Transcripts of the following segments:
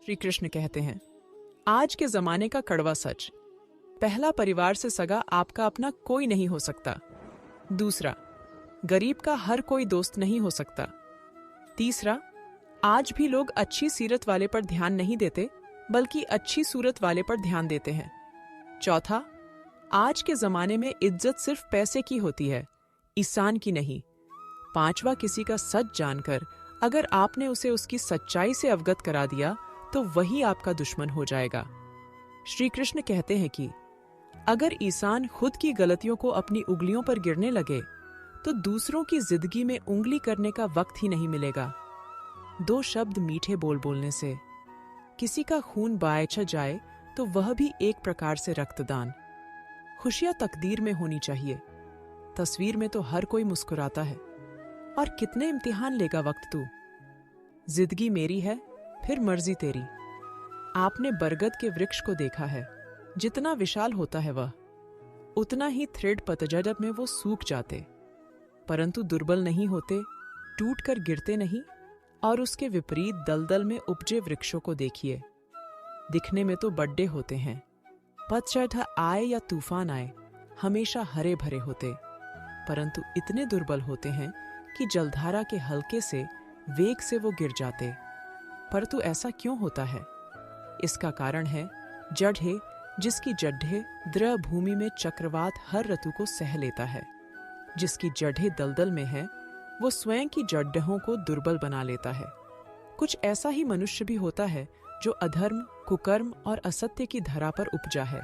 श्री कृष्ण कहते हैं, आज के जमाने का कड़वा सच। पहला, परिवार से सगा आपका अपना कोई नहीं हो सकता। दूसरा, गरीब का हर कोई दोस्त नहीं हो सकता। तीसरा, आज भी लोग अच्छी सीरत वाले पर ध्यान नहीं देते, बल्कि अच्छी सूरत वाले पर ध्यान देते हैं। चौथा, आज के जमाने में इज्जत सिर्फ पैसे की होती है, इंसान की नहीं। पांचवा, किसी का सच जानकर अगर आपने उसे उसकी सच्चाई से अवगत करा दिया तो वही आपका दुश्मन हो जाएगा। श्री कृष्ण कहते हैं कि अगर इंसान खुद की गलतियों को अपनी उंगलियों पर गिरने लगे तो दूसरों की जिंदगी में उंगली करने का वक्त ही नहीं मिलेगा। दो शब्द मीठे बोलने से किसी का खून बहाया जाए तो वह भी एक प्रकार से रक्तदान। खुशियां तकदीर में होनी चाहिए। तस्वीर में तो हर कोई मुस्कुराता है, और कितने इम्तिहान लेगा वक्त तू। जिंदगी मेरी है, फिर मर्जी तेरी। आपने बरगद के वृक्ष को देखा है, जितना विशाल होता है वह, उतना ही थ्रेड पतझड़ में वो सूख जाते, परंतु दुर्बल नहीं होते, टूट कर गिरते नहीं। और उसके विपरीत दलदल में उपजे वृक्षों को देखिए, दिखने में तो बड्डे होते हैं, पतझड़ आए या तूफान आए हमेशा हरे भरे होते, परंतु इतने दुर्बल होते हैं कि जलधारा के हल्के से वेग से वो गिर जाते। परंतु ऐसा क्यों होता है? इसका कारण है जड़े, जिसकी जड्ढे द्रव भूमि में चक्रवात हर ऋतु को सह लेता है। जिसकी जड़ें दलदल में है, वो स्वयं की जड्ढों को दुर्बल बना लेता है। कुछ ऐसा ही मनुष्य भी होता है जो अधर्म, कुकर्म और असत्य की धरा पर उपजा है।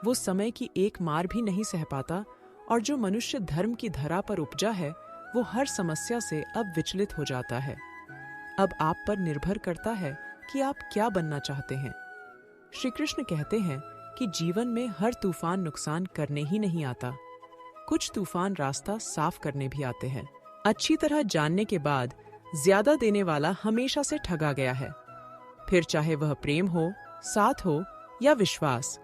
वो समय की एक मार भी नहीं सह पाता, और जो मनुष्य धर्म की धरा पर उपजा है वो हर समस्या से अब विचलित हो जाता है। अब आप पर निर्भर करता है कि आप क्या बनना चाहते हैं। श्री कृष्ण कहते हैं कि जीवन में हर तूफान नुकसान करने ही नहीं आता, कुछ तूफान रास्ता साफ करने भी आते हैं। अच्छी तरह जानने के बाद ज्यादा देने वाला हमेशा से ठगा गया है, फिर चाहे वह प्रेम हो, साथ हो या विश्वास।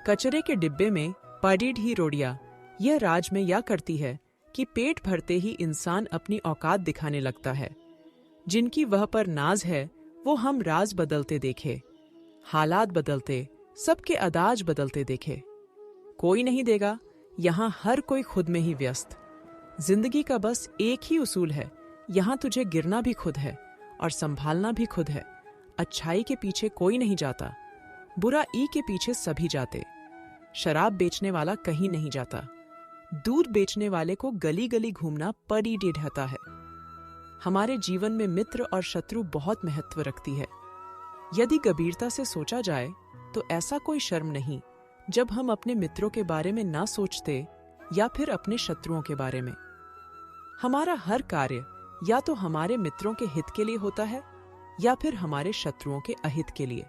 कचरे के डिब्बे में पड़ी ही रोड़ियां यह राज में या करती है कि पेट भरते ही इंसान अपनी औकात दिखाने लगता है। जिनकी वह पर नाज है वो हम राज बदलते देखे, हालात बदलते, सबके अदाज बदलते देखे। कोई नहीं देगा, यहाँ हर कोई खुद में ही व्यस्त। जिंदगी का बस एक ही उसूल है, यहाँ तुझे गिरना भी खुद है और संभालना भी खुद है। अच्छाई के पीछे कोई नहीं जाता, बुराई के पीछे सभी जाते। शराब बेचने वाला कहीं नहीं जाता, दूध बेचने वाले को गली गली घूमना पड़ी ढहता है। हमारे जीवन में मित्र और शत्रु बहुत महत्व रखती है। यदि गंभीरता से सोचा जाए तो ऐसा कोई शर्म नहीं जब हम अपने मित्रों के बारे में ना सोचते या फिर अपने शत्रुओं के बारे में। हमारा हर कार्य या तो हमारे मित्रों के हित के लिए होता है या फिर हमारे शत्रुओं के अहित के लिए।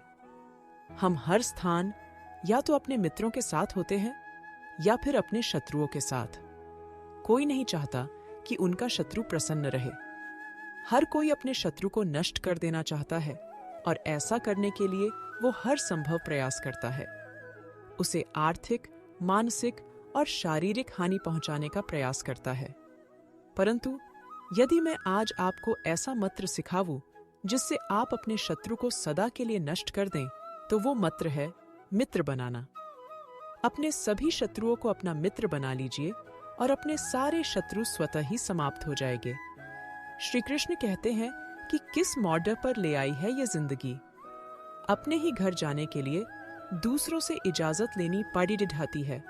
हम हर स्थान या तो अपने मित्रों के साथ होते हैं या फिर अपने शत्रुओं के साथ। कोई नहीं चाहता कि उनका शत्रु प्रसन्न रहे। हर कोई अपने शत्रु को नष्ट कर देना चाहता है, और ऐसा करने के लिए वो हर संभव प्रयास करता है। उसे आर्थिक, मानसिक और शारीरिक हानि पहुंचाने का प्रयास करता है। परंतु यदि मैं आज आपको ऐसा मंत्र सिखाऊं जिससे आप अपने शत्रु को सदा के लिए नष्ट कर दें, तो वो मंत्र है मित्र बनाना। अपने सभी शत्रुओं को अपना मित्र बना लीजिए और अपने सारे शत्रु स्वतः ही समाप्त हो जाएंगे। श्री कृष्ण कहते हैं कि किस मॉडल पर ले आई है ये जिंदगी। अपने ही घर जाने के लिए दूसरों से इजाजत लेनी पड़ी ढाती है।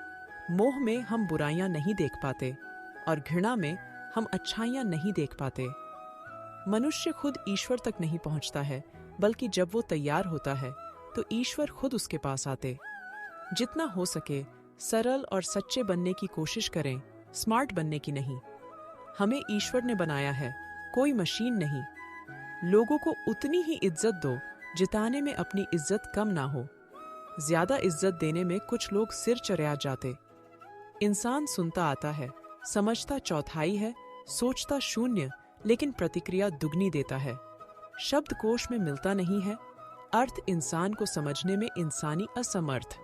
मोह में हम बुराइयां नहीं देख पाते और घृणा में हम अच्छाइयां नहीं देख पाते। मनुष्य खुद ईश्वर तक नहीं पहुंचता है, बल्कि जब वो तैयार होता है तो ईश्वर खुद उसके पास आते। जितना हो सके सरल और सच्चे बनने की कोशिश करें, स्मार्ट बनने की नहीं। हमें ईश्वर ने बनाया है, कोई मशीन नहीं। लोगों को उतनी ही इज्जत दो जिताने में अपनी इज्जत कम ना हो। ज्यादा इज्जत देने में कुछ लोग सिर चढ़ा जाते। इंसान सुनता आता है, समझता चौथाई है, सोचता शून्य, लेकिन प्रतिक्रिया दुगनी देता है। शब्दकोश में मिलता नहीं है अर्थ, इंसान को समझने में इंसानी असमर्थ।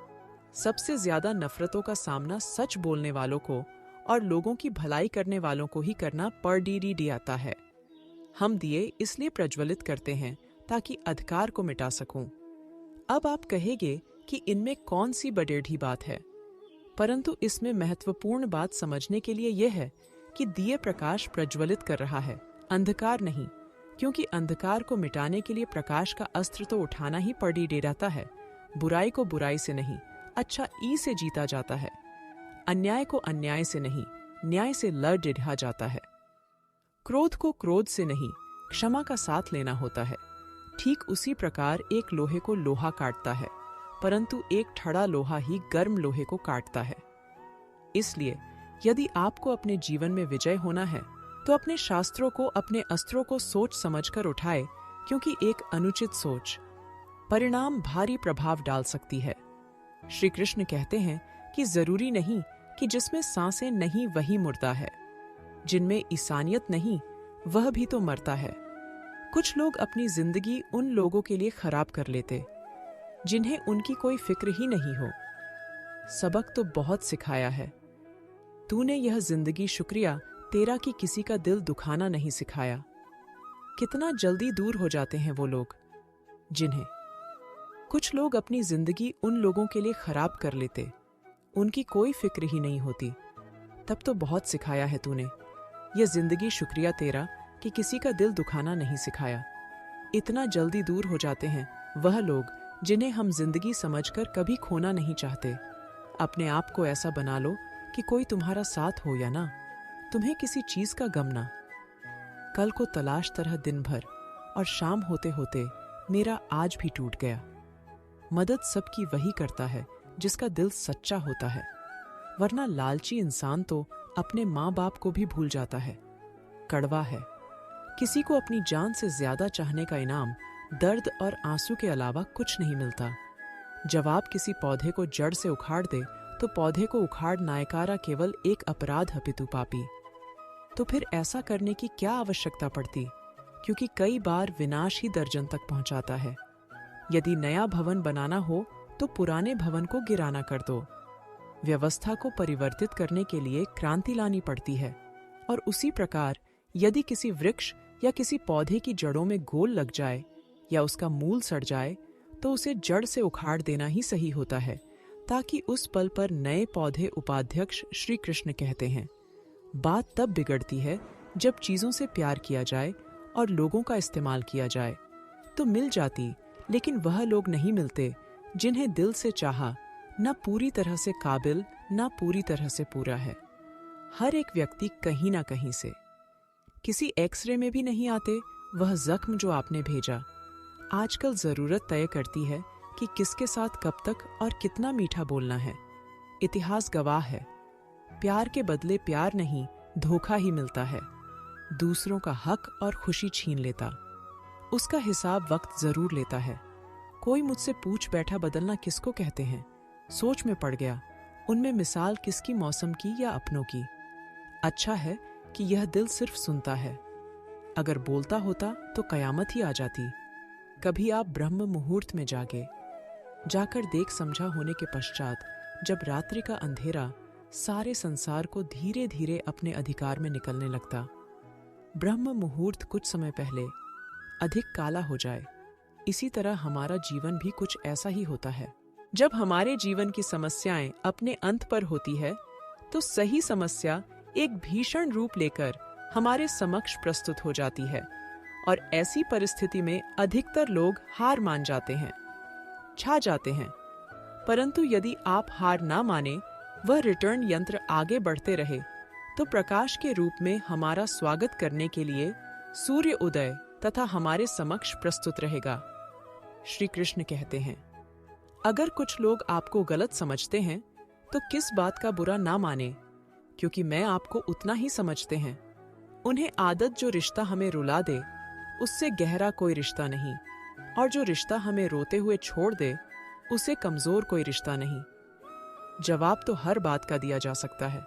सबसे ज्यादा नफरतों का सामना सच बोलने वालों को और लोगों की भलाई करने वालों को ही करना पड़ आता है। हम दिए इसलिए प्रज्वलित करते हैं ताकि अधिकार को मिटा सकूं। अब आप कहेंगे कि इनमें कौन सी बडेढ़ी बात है, परंतु इसमें महत्वपूर्ण बात समझने के लिए यह है कि दिए प्रकाश प्रज्वलित कर रहा है, अंधकार नहीं, क्योंकि अंधकार को मिटाने के लिए प्रकाश का अस्त्र तो उठाना ही पड़ी डेराता है। बुराई को बुराई से नहीं, अच्छा ई से जीता जाता है। अन्याय को अन्याय से नहीं, न्याय से लड़ डिढ़ा जाता है। क्रोध को क्रोध से नहीं, क्षमा का साथ लेना होता है। ठीक उसी प्रकार एक लोहे को लोहा काटता है, परंतु एक ठड़ा लोहा ही गर्म लोहे को काटता है। इसलिए यदि आपको अपने जीवन में विजय होना है तो अपने शास्त्रों को, अपने अस्त्रों को सोच समझकर उठाए, क्योंकि एक अनुचित सोच परिणाम भारी प्रभाव डाल सकती है। श्री कृष्ण कहते हैं कि जरूरी नहीं कि जिसमें सांसें नहीं वही मुर्दा है, जिनमें इंसानियत नहीं वह भी तो मरता है। कुछ लोग अपनी जिंदगी उन लोगों के लिए खराब कर लेते जिन्हें उनकी कोई फिक्र ही नहीं हो। सबक तो बहुत सिखाया है, तूने यह जिंदगी शुक्रिया तेरा कि किसी का दिल दुखाना नहीं सिखाया। कितना जल्दी दूर हो जाते हैं वो लोग जिन्हें कुछ लोग अपनी जिंदगी उन लोगों के लिए खराब कर लेते, उनकी कोई फिक्र ही नहीं होती। तब तो बहुत सिखाया है तूने, यह जिंदगी शुक्रिया तेरा कि किसी का दिल दुखाना नहीं सिखाया। इतना जल्दी दूर हो जाते हैं वह लोग जिन्हें हम जिंदगी समझकर कभी खोना नहीं चाहते। अपने आप को ऐसा बना लो कि कोई तुम्हारा साथ हो या ना, तुम्हें किसी चीज का गम ना। कल को तलाश तरह दिन भर, और शाम होते होते मेरा आज भी टूट गया। मदद सबकी वही करता है जिसका दिल सच्चा होता है, वरना लालची इंसान तो अपने माँ बाप को भी भूल जाता है। कड़वा है, किसी को अपनी जान से ज्यादा चाहने का इनाम दर्द और आंसू के अलावा कुछ नहीं मिलता। जब आप किसी पौधे को जड़ से उखाड़ दे तो पौधे को उखाड़ नायकारा केवल एक अपराध है पितु पापी। तो फिर ऐसा करने की क्या आवश्यकता पड़ती, क्योंकि कई बार विनाश ही दर्जन तक पहुंचाता है। यदि नया भवन बनाना हो तो पुराने भवन को गिराना कर दो। व्यवस्था को परिवर्तित करने के लिए क्रांति लानी पड़ती है, और उसी प्रकार यदि किसी वृक्ष या किसी पौधे की जड़ों में गोल लग जाए या उसका मूल सड़ जाए तो उसे जड़ से उखाड़ देना ही सही होता है, ताकि उस पल पर नए पौधे उपाध्यक्ष श्री कृष्ण कहते हैं। बात तब बिगड़ती है जब चीजों से प्यार किया जाए और लोगों का इस्तेमाल किया जाए तो मिल जाती, लेकिन वह लोग नहीं मिलते जिन्हें दिल से चाहा, न पूरी तरह से काबिल न पूरी तरह से पूरा है। हर एक व्यक्ति कहीं ना कहीं से, किसी एक्सरे में भी नहीं आते वह जख्म जो आपने भेजा। आजकल जरूरत तय करती है कि किसके साथ कब तक और कितना मीठा बोलना है। इतिहास गवाह है, प्यार के बदले प्यार नहीं धोखा ही मिलता है। दूसरों का हक और खुशी छीन लेता, उसका हिसाब वक्त जरूर लेता है। कोई मुझसे पूछ बैठा बदलना किसको कहते हैं, सोच में पड़ गया उनमें मिसाल किसकी, मौसम की या अपनों की। अच्छा है कि यह दिल सिर्फ सुनता है, अगर बोलता होता तो कयामत ही आ जाती। कभी आप ब्रह्म मुहूर्त में जागे, जाकर देख समझा होने के पश्चात जब रात्रि का अंधेरा सारे संसार को धीरे धीरे अपने अधिकार में निकलने लगता। ब्रह्म मुहूर्त कुछ समय पहले अधिक काला हो जाए, इसी तरह हमारा जीवन भी कुछ ऐसा ही होता है। जब हमारे जीवन की समस्याएं अपने अंत पर होती है तो सही समस्या एक भीषण रूप लेकर हमारे समक्ष प्रस्तुत हो जाती है, और ऐसी परिस्थिति में अधिकतर लोग हार मान जाते हैं, छा जाते हैं। परंतु यदि आप हार ना माने, वह रिटर्न यंत्र आगे बढ़ते रहे, तो प्रकाश के रूप में हमारा स्वागत करने के लिए सूर्य उदय तथा हमारे समक्ष प्रस्तुत रहेगा। श्री कृष्ण कहते हैं, अगर कुछ लोग आपको गलत समझते हैं तो किस बात का बुरा ना माने, क्योंकि मैं आपको उतना ही समझते हैं। उन्हें आदत जो रिश्ता हमें रुला दे उससे गहरा कोई रिश्ता नहीं, और जो रिश्ता हमें रोते हुए छोड़ दे उसे कमजोर कोई रिश्ता नहीं। जवाब तो हर बात का दिया जा सकता है,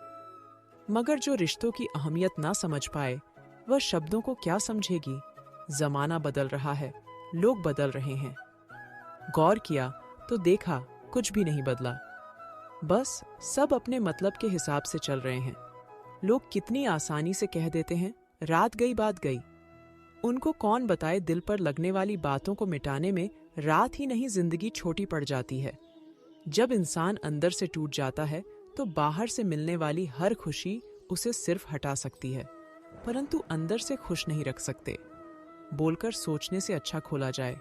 मगर जो रिश्तों की अहमियत ना समझ पाए वह शब्दों को क्या समझेगी। जमाना बदल रहा है, लोग बदल रहे हैं। गौर किया तो देखा कुछ भी नहीं बदला, बस सब अपने मतलब के हिसाब से चल रहे हैं। लोग कितनी आसानी से कह देते हैं रात गई बात गई। उनको कौन बताए, दिल पर लगने वाली बातों को मिटाने में रात ही नहीं जिंदगी छोटी पड़ जाती है। जब इंसान अंदर से टूट जाता है तो बाहर से मिलने वाली हर खुशी उसे सिर्फ हटा सकती है, परंतु अंदर से खुश नहीं रख सकते। बोलकर सोचने से अच्छा खोला जाए।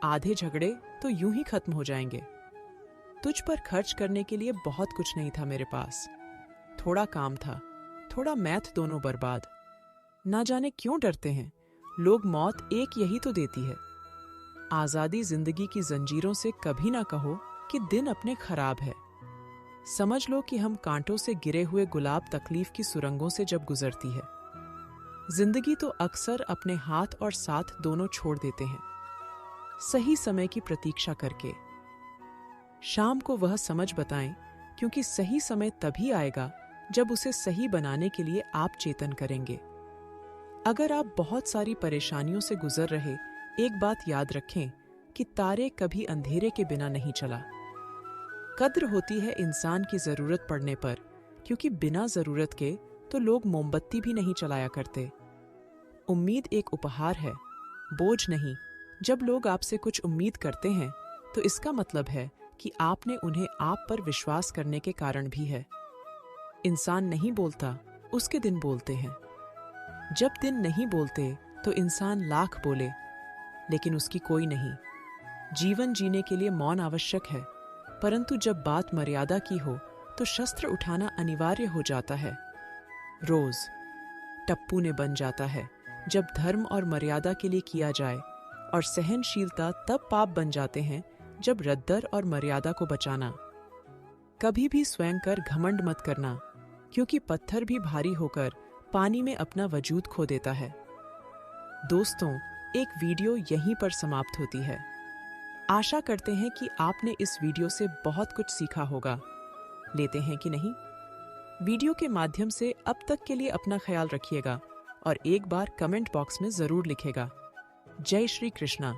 आधे झगड़े तो यूं ही खत्म हो जाएंगे। तुझ पर खर्च करने के लिए बहुत कुछ नहीं था मेरे पास। थोड़ा काम था, थोड़ा मैथ, दोनों बर्बाद। ना जाने क्यों डरते हैं लोग, मौत एक यही तो देती है। आजादी जिंदगी की जंजीरों से कभी ना कहो कि दिन अपने खराब है। समझ लो कि हम कांटों से गिरे हुए गुलाब तकलीफ की सुरंगों से जब गुजरती है। जिंदगी तो अक्सर अपने हाथ और साथ दोनों छोड़ देते हैं, सही समय की प्रतीक्षा करके। शाम को वह समझ बताएं, क्योंकि सही समय तभी आएगा जब उसे सही बनाने के लिए आप चेतन करेंगे। अगर आप बहुत सारी परेशानियों से गुजर रहे, एक बात याद रखें कि तारे कभी अंधेरे के बिना नहीं चला। कद्र होती है इंसान की जरूरत पड़ने पर, क्योंकि बिना जरूरत के तो लोग मोमबत्ती भी नहीं चलाया करते। उम्मीद एक उपहार है, बोझ नहीं। जब लोग आपसे कुछ उम्मीद करते हैं तो इसका मतलब है कि आपने उन्हें आप पर विश्वास करने के कारण भी है। इंसान नहीं बोलता, उसके दिन बोलते हैं। जब दिन नहीं बोलते तो इंसान लाख बोले, लेकिन उसकी कोई नहीं। जीवन जीने के लिए मौन आवश्यक है, परंतु जब बात मर्यादा की हो तो शस्त्र उठाना अनिवार्य हो जाता है। रोज टप्पू ने बन जाता है जब धर्म और मर्यादा के लिए किया जाए, और सहनशीलता तब पाप बन जाते हैं जब रद्दर और मर्यादा को बचाना। कभी भी स्वयं कर घमंड मत करना, क्योंकि पत्थर भी भारी होकर पानी में अपना वजूद खो देता है। दोस्तों, एक वीडियो यहीं पर समाप्त होती है। आशा करते हैं कि आपने इस वीडियो से बहुत कुछ सीखा होगा। लेते हैं कि नहीं? वीडियो के माध्यम से अब तक के लिए अपना ख्याल रखिएगा और एक बार कमेंट बॉक्स में जरूर लिखेगा। जय श्री कृष्णा।